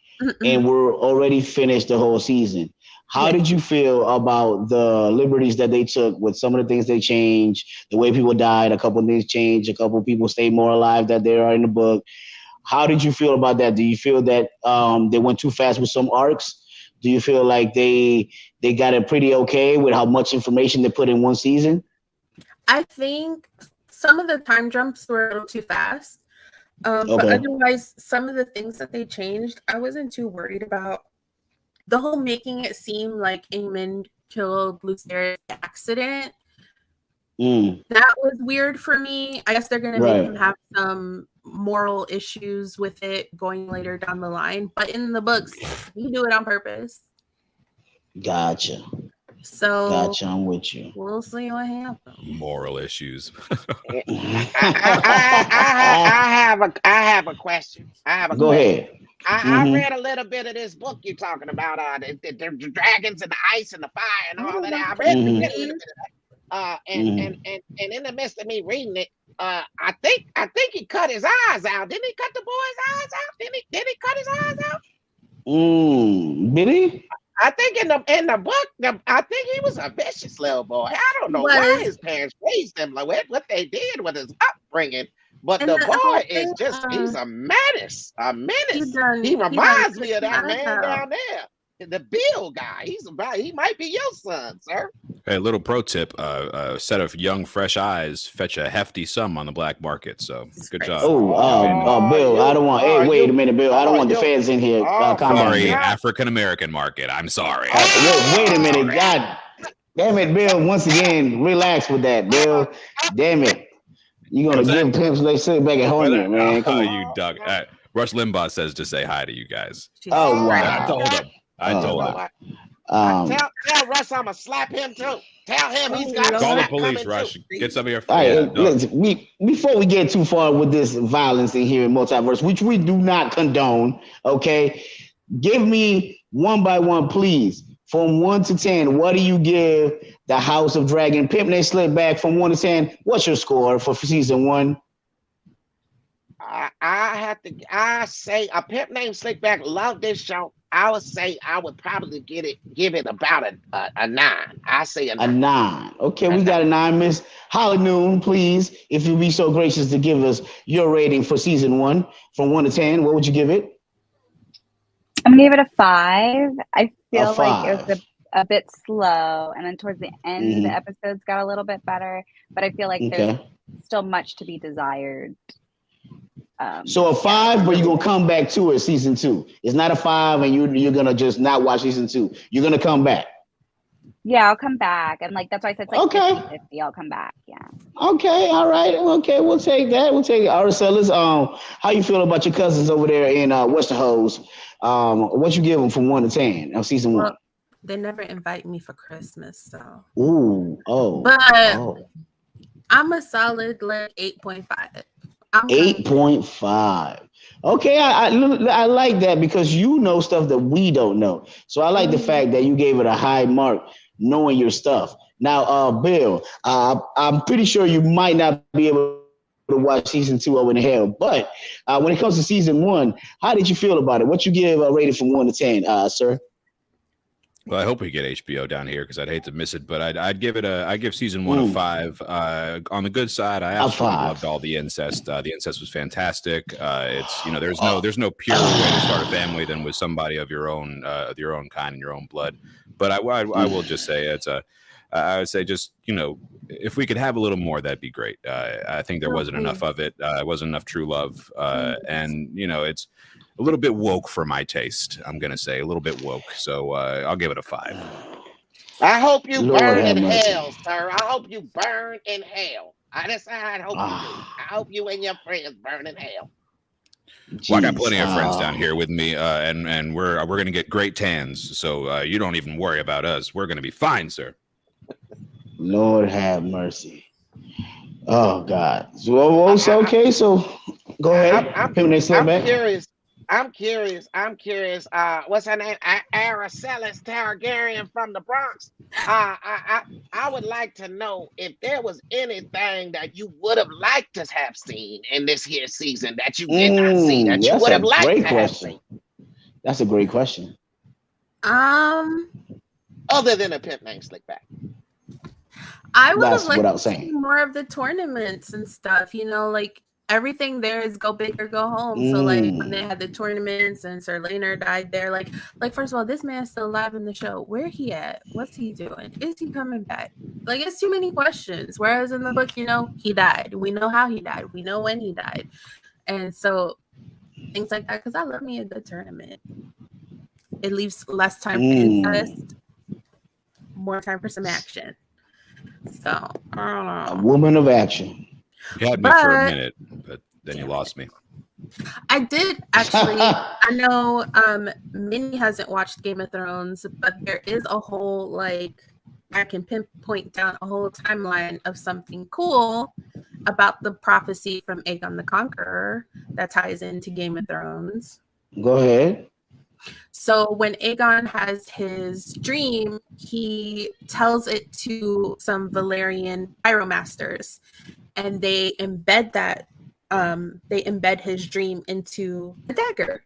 and we're already finished the whole season, how did you feel about the liberties that they took with some of the things they changed, the way people died, a couple of things changed, a couple of people stayed more alive that they are in the book? How did you feel about that? Do you feel that they went too fast with some arcs? Do you feel like they got it pretty okay with how much information they put in one season? I think some of the time jumps were a little too fast. But otherwise, some of the things that they changed, I wasn't too worried about. The whole making it seem like Aemon killed Lucerys by accident. That was weird for me. I guess they're going to make him have some moral issues with it going later down the line. But in the books, you do it on purpose. Gotcha. So I'm with you. We'll see what happens. Moral issues. I have a question. Go ahead. I read a little bit of this book you're talking about, the dragons and the ice and the fire and all of that. I read a little bit of that. And in the midst of me reading it, I think he cut his eyes out. Didn't he cut the boy's eyes out? Did he cut his eyes out? Did he? I think in the book, I think he was a vicious little boy. I don't know why his parents raised him like what they did with his upbringing. But the boy is he's a menace. He reminds me of that man down there. The Bill guy. He might be your son, sir. Hey, little pro tip: a set of young, fresh eyes fetch a hefty sum on the black market. So good job. Bill, I don't want. Hey, wait a minute, Bill. I don't want the feds in here. Sorry, African American market. I'm sorry. Wait a minute, God damn it, Bill. Once again, relax with that, Bill. Damn it, you gonna give pimps they sit back at home here, man? Come on, you dog. Rush Limbaugh says to say hi to you guys. Oh wow! I told him. Tell Russ I'm gonna slap him too. Tell him he's got to call the police, Rush. Get some of your friends. Before we get too far with this violence in here in Multiverse, which we do not condone, okay? Give me one by one, please. From 1 to 10, what do you give the House of Dragon? Pimp Named Slickback from 1 to 10. What's your score for season 1? I say a Pimp Named Slickback. Love this show. I would say I would probably give it about a 9. I say a 9. A 9. Okay, we got a 9. Miss Holly Noon, please, if you'd be so gracious to give us your rating for season 1 from 1 to 10, what would you give it? I'm gonna give it a 5. I feel like it was a bit slow, and then towards the end, the episodes got a little bit better. But I feel like there's still much to be desired. So a 5, but you're gonna come back to it season 2. It's not a 5 and you're gonna just not watch season 2. You're gonna come back. Yeah, I'll come back. And that's why I said it's like 50-50. I'll come back. Yeah. Okay, all right. Okay, we'll take that. We'll take it. Araceli, how you feel about your cousins over there in Westerhose? What you give them from 1 to 10 on season 1? They never invite me for Christmas, so. But I'm a solid 8.5. 8.5. Okay, I like that because you know stuff that we don't know. So I like the fact that you gave it a high mark, knowing your stuff. Now, Bill, I'm pretty sure you might not be able to watch season 2 over in hell, but when it comes to season 1, how did you feel about it? What you give a rating from 1 to 10, sir? Well, I hope we get HBO down here because I'd hate to miss it. But I'd give season 1 a 5. On the good side, I absolutely loved all the incest. The incest was fantastic. It's there's no purer way to start a family than with somebody of your own kind and your own blood. But I will just say I would say just if we could have a little more, that'd be great. I think there wasn't enough of it. It wasn't enough true love, and it's. little bit woke for my taste. I'm gonna say a little bit woke. So I'll give it a 5. I hope you Lord burn have in mercy. hell, sir. I hope you burn in hell. That's how I hope you do. I hope you and your friends burn in hell. Well, I got plenty of friends down here with me, and we're gonna get great tans. So you don't even worry about us. We're gonna be fine, sir. Lord have mercy. Oh God. So okay. So go ahead. I'm curious. I'm curious. What's her name? Araceli Targaryen from the Bronx. I would like to know if there was anything that you would have liked to have seen in this here season that you did not see that you would have liked to have seen. That's a great question. Other than a pimp named Slickback. I would have liked to see more of the tournaments and stuff. You know, like everything there is go big or go home. So like when they had the tournaments and Sir Laner died there, like first of all, this man's still alive in the show. Where he at? What's he doing? Is he coming back? Like it's too many questions. Whereas in the book, you know, he died. We know how he died. We know when he died. And so things like that, because I love me a good tournament. It leaves less time for incest, more time for some action. So I don't know. A woman of action. You had me for a minute, but then you lost me. I did actually. I know Minnie hasn't watched Game of Thrones, but there is a whole like I can pinpoint down a whole timeline of something cool about the prophecy from Aegon the Conqueror that ties into Game of Thrones. Go ahead. So when Aegon has his dream, he tells it to some Valyrian pyromasters, and they embed that. They embed his dream into a dagger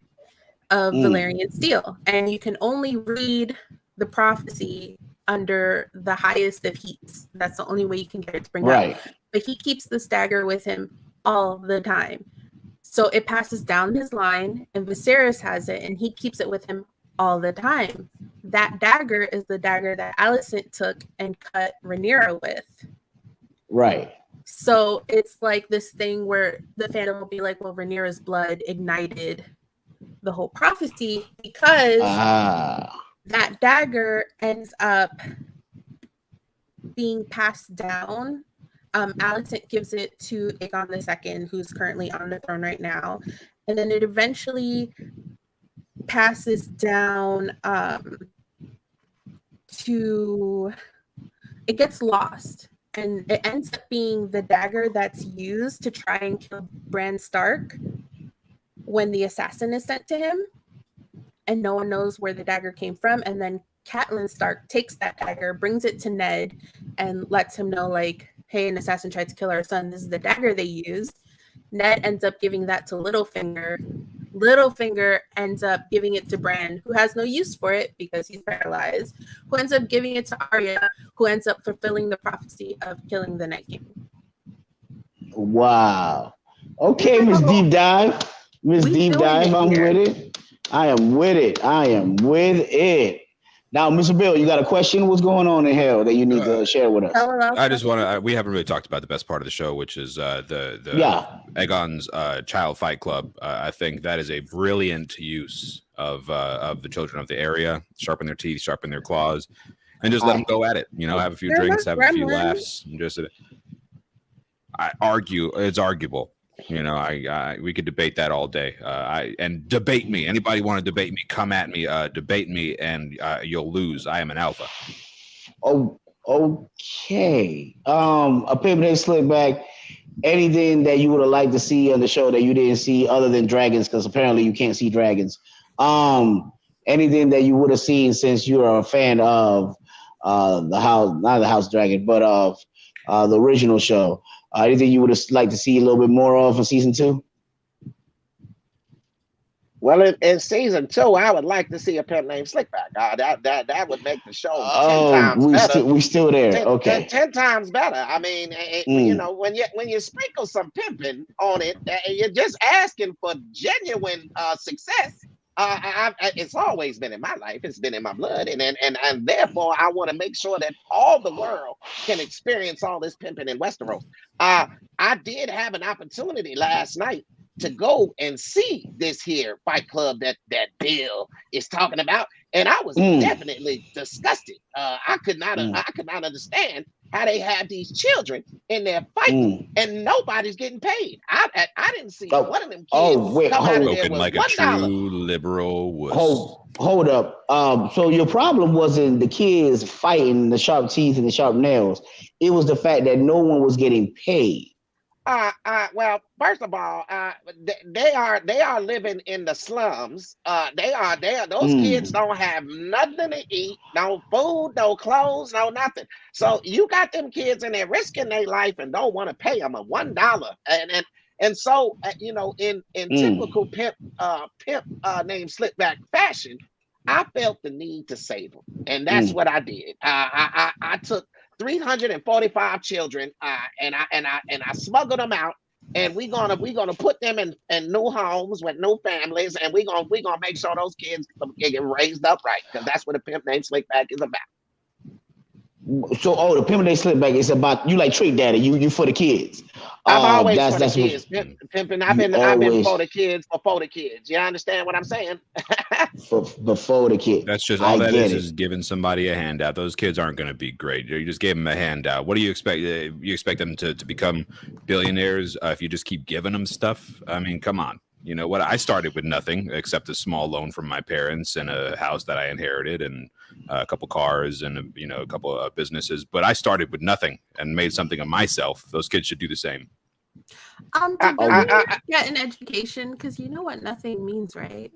of Valyrian steel, and you can only read the prophecy under the highest of heats. That's the only way you can get it to bring up. But he keeps this dagger with him all the time. So it passes down his line, and Viserys has it, and he keeps it with him all the time. That dagger is the dagger that Alicent took and cut Rhaenyra with. Right. So it's like this thing where the fandom will be like, well, Rhaenyra's blood ignited the whole prophecy because that dagger ends up being passed down. Alicent gives it to Aegon II, who's currently on the throne right now. And then it eventually passes down it gets lost. And it ends up being the dagger that's used to try and kill Bran Stark when the assassin is sent to him. And no one knows where the dagger came from. And then Catelyn Stark takes that dagger, brings it to Ned, and lets him know, like, hey, an assassin tried to kill our son. This is the dagger they used. Ned ends up giving that to Littlefinger. Littlefinger ends up giving it to Bran, who has no use for it because he's paralyzed, who ends up giving it to Arya, who ends up fulfilling the prophecy of killing the Night King. Wow. Okay, Miss Deep Dive. Miss Deep Dive, I'm with it. I am with it. Now, Mr. Bill, you got a question? What's going on in hell that you need to share with us? I just want to. We haven't really talked about the best part of the show, which is the Aegon's Child Fight Club. I think that is a brilliant use of the children of the area. Sharpen their teeth, sharpen their claws, and just let them go at it. You know, have a few drinks, have a few laughs, and just. It's arguable. You know, we could debate that all day. And debate me. Anybody want to debate me? Come at me. Debate me, and you'll lose. I am an alpha. Oh, okay. A pivot and slip back. Anything that you would have liked to see on the show that you didn't see, other than dragons, because apparently you can't see dragons. Anything that you would have seen since you're a fan of the house, not the House Dragon, but of the original show. Anything you would have liked to see a little bit more of in season 2? Well, in season 2, I would like to see a pimp named Slickback. That would make the show 10 times better. We still there. 10 times better. I mean, you know, when you sprinkle some pimping on it, you're just asking for genuine success. It's always been in my life. It's been in my blood, and therefore I want to make sure that all the world can experience all this pimping in Westeros. I did have an opportunity last night to go and see this here Fight Club that Bill is talking about, and I was definitely disgusted. I could not understand how they have these children in there fighting and nobody's getting paid. I didn't see one of them kids come out of there with like $1. a true liberal was. Hold up. So your problem wasn't the kids fighting, the sharp teeth and the sharp nails. It was the fact that no one was getting paid. Well, first of all, they are living in the slums. Those kids don't have nothing to eat, no food, no clothes, no nothing. So you got them kids in there risking their life and don't want to pay them a $1. And so in typical pimp named Slickback fashion, I felt the need to save them, and that's what I did. I took 345 children, and I smuggled them out, and we're gonna put them in new homes with new families, and we're gonna make sure those kids get raised up right, because that's what a pimp named Slickback is about. So, the pimp named Slickback is about you, like Trick Daddy. You for the kids. I'm always for the kids. Pimping. I've been for the kids before the kids. You understand what I'm saying? Before the kids. That's just all that is giving somebody a handout. Those kids aren't going to be great. You just gave them a handout. What do you expect? You expect them to become billionaires if you just keep giving them stuff? I mean, come on. You know what? I started with nothing except a small loan from my parents and a house that I inherited and a couple cars and a couple of businesses. But I started with nothing and made something of myself. Those kids should do the same. Get an education, because you know what nothing means, right?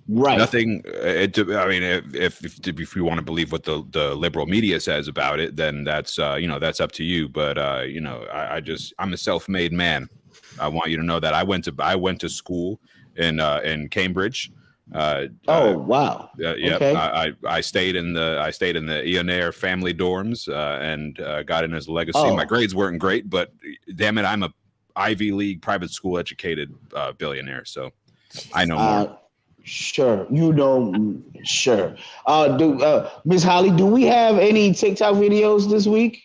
Right. Nothing. I mean, if you want to believe what the liberal media says about it, then that's that's up to you. But I'm a self-made man. I want you to know that I went to school in Cambridge. Wow. Yeah. Okay. I stayed in the Ionair family dorms and got in as a legacy. My grades weren't great, but damn it, I'm a Ivy League private school educated billionaire. So I know more. Sure. Sure. Miss Holly, do we have any TikTok videos this week?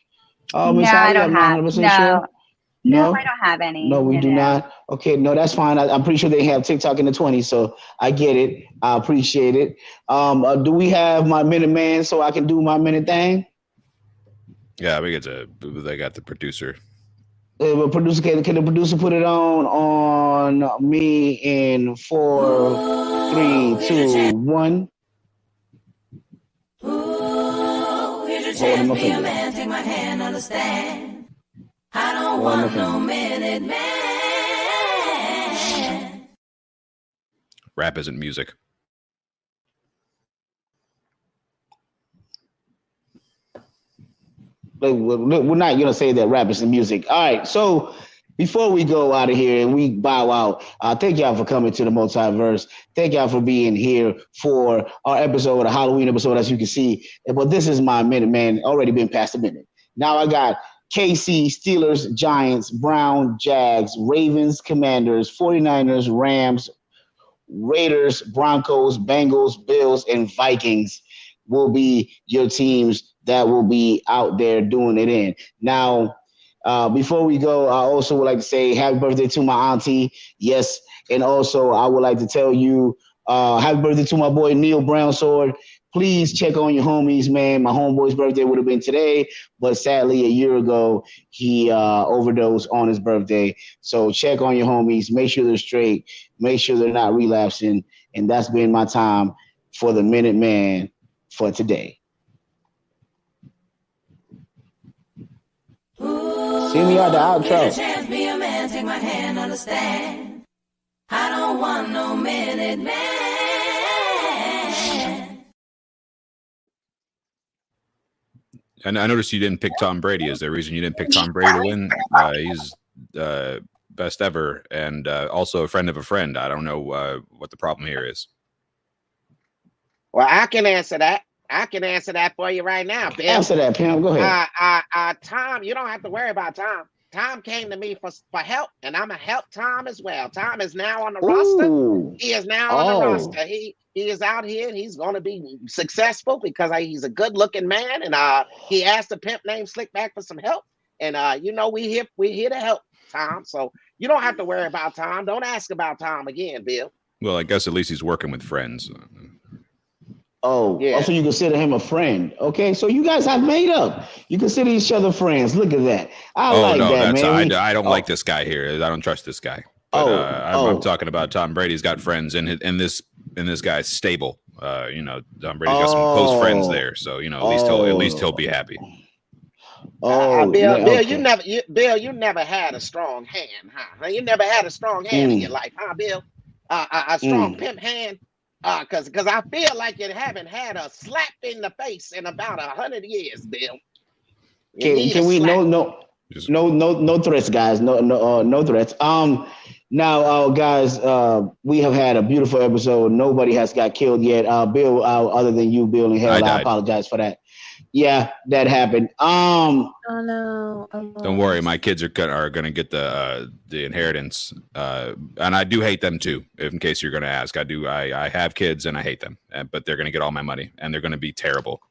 Miss Holly, I don't have. Sure. No, I don't have any. No, we do not. Okay, no, that's fine. I'm pretty sure they have TikTok in the 20s, so I get it. I appreciate it. Do we have my minute man so I can do my minute thing? Yeah, they got the producer. Can the producer put it on me in 4, 3, 2, 1? Here's your chance, be a man, take my hand, understand. I don't want no minute man. Rap isn't music. We're not going to say that rap isn't music. All right, so before we go out of here and we bow out, thank y'all for coming to the Multiverse. Thank y'all for being here for our episode, a Halloween episode, as you can see. But this is my minute, man. Already been past a minute. Now I got KC, Steelers, Giants, Brown, Jags, Ravens, Commanders, 49ers, Rams, Raiders, Broncos, Bengals, Bills, and Vikings will be your teams that will be out there doing it in. Now, before we go, I also would like to say happy birthday to my auntie. Yes, and also I would like to tell you happy birthday to my boy Neil Brownsword. Please check on your homies, man. My homeboy's birthday would have been today, but sadly a year ago, he overdosed on his birthday. So check on your homies. Make sure they're straight. Make sure they're not relapsing. And that's been my time for the Minute Man for today. See me at the outro. Chance, be a man, take my hand, understand. I don't want no minute man. And I noticed you didn't pick Tom Brady. Is there a reason you didn't pick Tom Brady to win? He's best ever and also a friend of a friend. I don't know what the problem here is. Well, I can answer that. For you right now, Bill. Answer that, Pam. Go ahead. Tom, you don't have to worry about Tom. Tom came to me for help, and I'm going to help Tom as well. Tom is now on the roster. He is now on the roster. He is out here, and he's going to be successful because he's a good-looking man, and he asked a pimp named Slickback for some help. And, we're here to help, Tom. So, You don't have to worry about Tom. Don't ask about Tom again, Bill. Well, I guess at least he's working with friends. Oh, Yeah. Also you consider him a friend. Okay, so you guys have made up. You consider each other friends. Look at that. I like no, that, that's man. I don't like this guy here. I don't trust this guy. But I'm talking about Tom Brady's got friends in this guy's stable. Tom Brady's got some close friends there, so at least he'll be happy. Bill, okay. you never had a strong hand, huh? You never had a strong hand in your life, huh, Bill? A strong pimp hand. Cause I feel like you haven't had a slap in the face in about 100 years, Bill. Can we no threats, guys. No threats. Now, guys, we have had a beautiful episode. Nobody has got killed yet. Bill, other than you, Bill and Harold, I apologize for that. Yeah, that happened. Oh no! Don't worry, my kids are gonna get the inheritance, and I do hate them too. In case you're gonna ask, I have kids and I hate them, but they're gonna get all my money and they're gonna be terrible.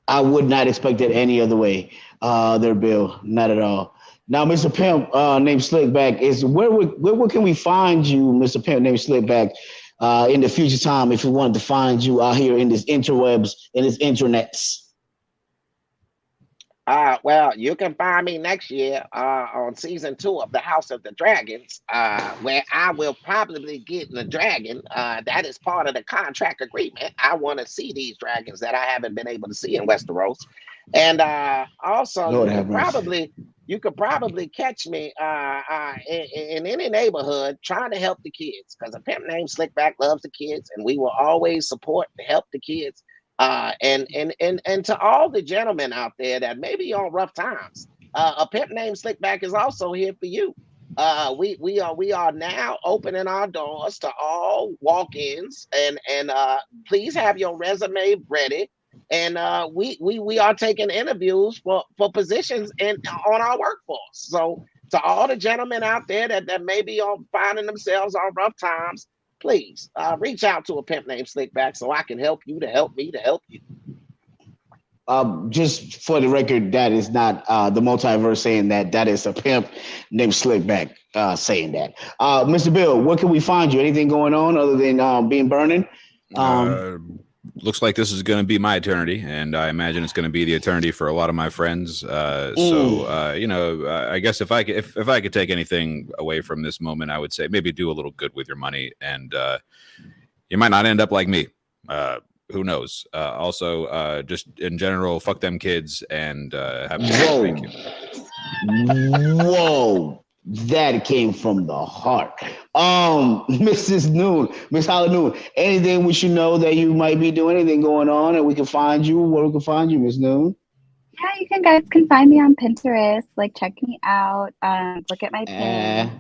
I would not expect it any other way. There, Bill, not at all. Now, Mr. Pimp, named Slickback, is where can we find you, Mr. Pimp, named Slickback, in the future time if we wanted to find you out here in this interwebs, in this internets? Well, you can find me next year on season 2 of the House of the Dragons, where I will probably get the dragon. That is part of the contract agreement. I want to see these dragons that I haven't been able to see in Westeros. And also, you could probably catch me in any neighborhood trying to help the kids, because a pimp named Slickback loves the kids, and we will always support to help the kids. And to all the gentlemen out there that may be on rough times, a pimp named Slickback is also here for you. We are now opening our doors to all walk-ins, and please have your resume ready. And we are taking interviews for positions on our workforce. So to all the gentlemen out there that may be finding themselves on rough times, please reach out to a pimp named Slickback so I can help you to help me to help you. Just for the record, that is not the multiverse saying that. That is a pimp named Slickback saying that. Mr. Bill, where can we find you? Anything going on other than being burning? Looks like this is going to be my eternity, and I imagine it's going to be the eternity for a lot of my friends. So I guess if I could take anything away from this moment, I would say maybe do a little good with your money, and you might not end up like me. Who knows? Also, just in general, fuck them kids and have a good day. Thank you. Whoa. That came from the heart. Mrs. Noon, Miss Holly Noon, anything we should know that you might be doing, anything going on, and we can find you, where we can find you, Miss Noon? Yeah, you guys can find me on Pinterest. Like, check me out. Look at my pin.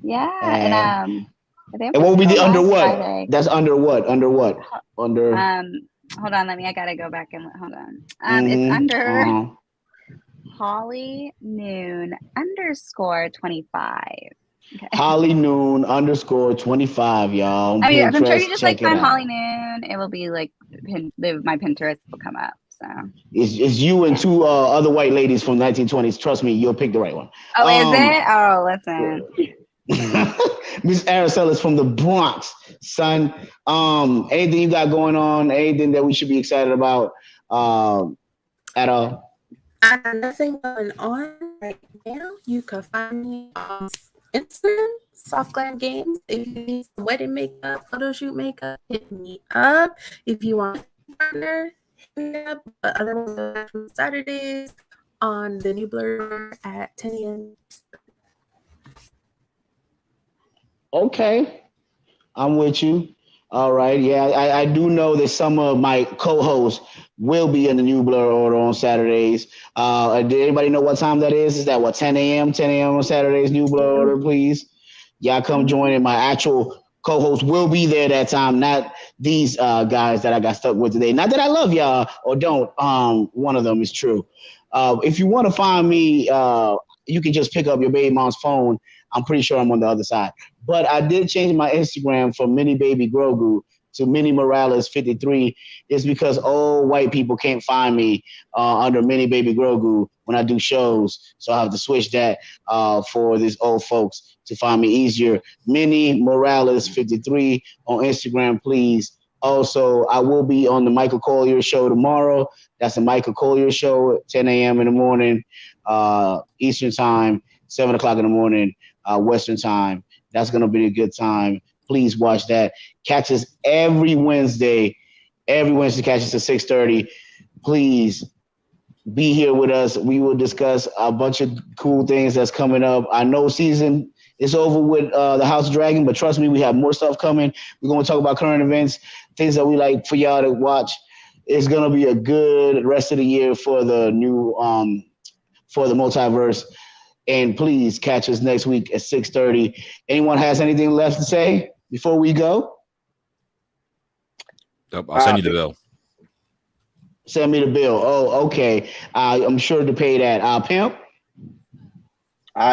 And what will be the under what? Friday. That's under what? Under what? Under. Hold on, I gotta go back and hold on. It's under. Holly Noon _25. Okay. Holly Noon _25, y'all. I mean, I'm sure you just like find Holly Noon. It will be like my Pinterest will come up. So it's you and two other white ladies from 1920s. Trust me, you'll pick the right one. Oh, is it? Oh, listen. Miss Aracella's from the Bronx, son. Anything you got going on? Anything that we should be excited about at all? I have nothing going on right now. You can find me on Instagram, Soft Glam Games. If you need some wedding makeup, photo shoot makeup, hit me up. If you want a partner, hit me up. But otherwise, on Saturdays on the New Blur at 10 a.m. Okay, I'm with you. All right. Yeah, I do know that some of my co-hosts will be in the New Blur Order on Saturdays. Did anybody know what time that is? Is that 10 a.m.? 10 a.m. on Saturdays, New Blur Order, please. Y'all come join in. My actual co-host will be there that time, not these guys that I got stuck with today. Not that I love y'all or don't. One of them is true. If you want to find me, you can just pick up your baby mom's phone. I'm pretty sure I'm on the other side. But I did change my Instagram from Mini Baby Grogu to Minnie Morales 53 is because old white people can't find me under Minnie Baby Grogu when I do shows. So I have to switch that for these old folks to find me easier. Minnie Morales 53 on Instagram, please. Also, I will be on the Michael Collier show tomorrow. That's the Michael Collier show at 10 a.m. in the morning, Eastern time, 7 o'clock in the morning, Western time. That's going to be a good time. Please watch that. Catch us every Wednesday. Every Wednesday, catch us at 6:30. Please be here with us. We will discuss a bunch of cool things that's coming up. I know season is over with the House of Dragon, but trust me, we have more stuff coming. We're going to talk about current events, things that we like for y'all to watch. It's going to be a good rest of the year for the new for the multiverse. And please catch us next week at 6:30. Anyone has anything left to say before we go? I'll send you the bill. Send me the bill. Oh, okay. I'm sure to pay that. Pimp?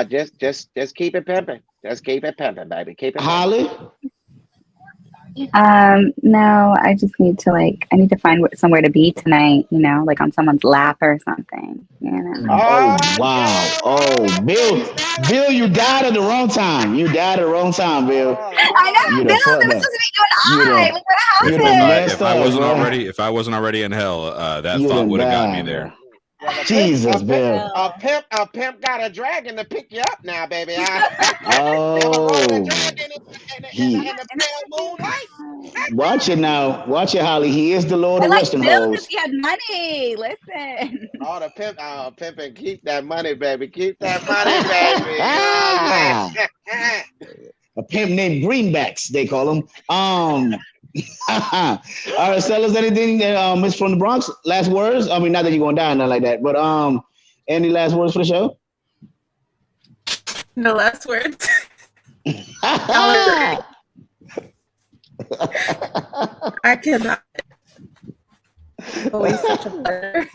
Just keep it pimping. Just keep it pimping, baby. Keep it pimping. Holly? No, I just need to I need to find somewhere to be tonight, like on someone's lap or something, Oh, wow. Oh, Bill, you died at the wrong time. You died at the wrong time, Bill. I know, Bill, that was supposed to be going on. If I wasn't already in hell, that thought would have got me there. Jesus, Bill. A pimp got a dragon to pick you up now, baby. Watch it now. Watch it, Holly. He is the Lord of Western Hoes. He had money. Listen. Oh, the pimp. Oh, pimp and keep that money, baby. Keep that money, baby. A pimp named Greenbacks, they call him. All right, fellas, anything that Miss from the Bronx? Last words? I mean, not that you're gonna die or nothing like that, but any last words for the show? No last words. I cannot. Always such a pleasure.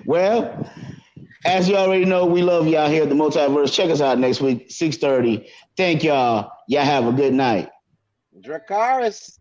Well, as you already know, we love y'all here at the Multiverse. Check us out next week, 6:30. Thank y'all. Y'all have a good night. Dracarys.